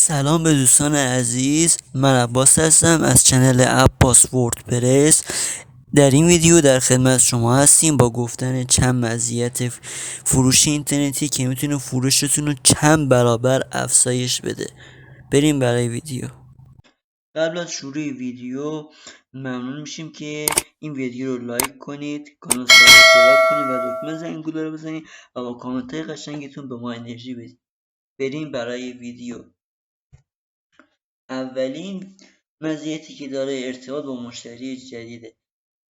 سلام به دوستان عزیز، من عباس هستم از چنل عباس وردپرس. در این ویدیو در خدمت شما هستیم با گفتن چند مزیت فروش اینترنتی که میتونه فروشتون رو چند برابر افزایش بده. بریم برای ویدیو. قبل از شروع ویدیو ممنون میشیم که این ویدیو رو لایک کنید، کانال سابسکرایب کنید و دکمه زنگوله رو بزنید و با کامنت های قشنگتون به ما انرژی بدید. بریم برای ویدیو. اولین مزیتی که داره ارتباط با مشتری جدیده.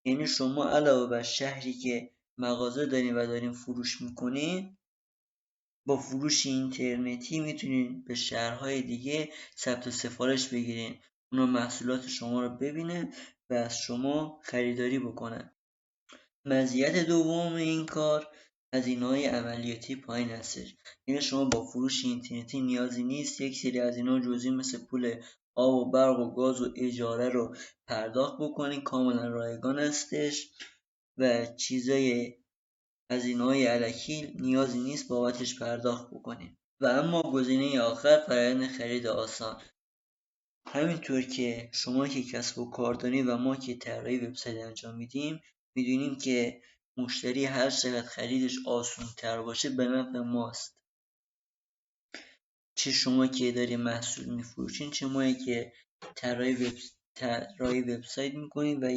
یعنی شما علاوه بر شهری که مغازه دارین و دارین فروش میکنین، با فروش اینترنتی میتونین به شهرهای دیگه ثبت سفارش بگیرین، اونا محصولات شما رو ببینن و از شما خریداری بکنن. مزیت دوم این کار هزینه‌های عملیاتی پایین هستش. یعنی شما با فروش اینترنتی نیازی نیست یک سری هزینه‌های جزئی مثل پول آب و برق و گاز و اجاره رو پرداخت بکنین، کاملا رایگان هستش و چیزای هزینه‌های الکی نیازی نیست بابتش پرداخت بکنین. و اما گزینه آخر فرآیند خرید آسان. همینطور که شما که کسب و کار دارین و ما که طراحی وبسایت انجام میدیم میدونیم که مشتری هر چقدر خریدش آسان تر باشه به نفع ماست. چه شما که داری محصول میفروشین، چه ما که طراحی وبسایت میکنیم و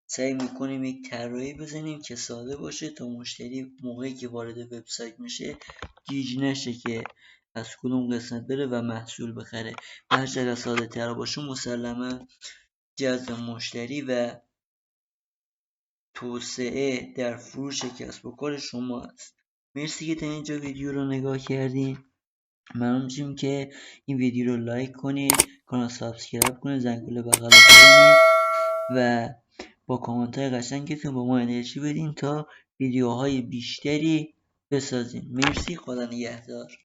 سعی میکنیم یک طراحی بزنیم که ساده باشه تا مشتری موقعی که وارد وبسایت میشه گیج نشه که از کدوم قسمت بره و محصول بخره. هر چقدر ساده تر باشه مسلما جذب مشتری و توسعه در فروش کسب و کار شما است. مرسی که تا اینجا ویدیو رو نگاه کردین. ممنون میشیم که این ویدیو رو لایک کنید، کانال سابسکرایب کنید، زنگوله بغل رو بزنید و با کامنت های قشنگتون با ما انرژی بدین تا ویدیوهای بیشتری بسازیم. مرسی، خدا نگهدار.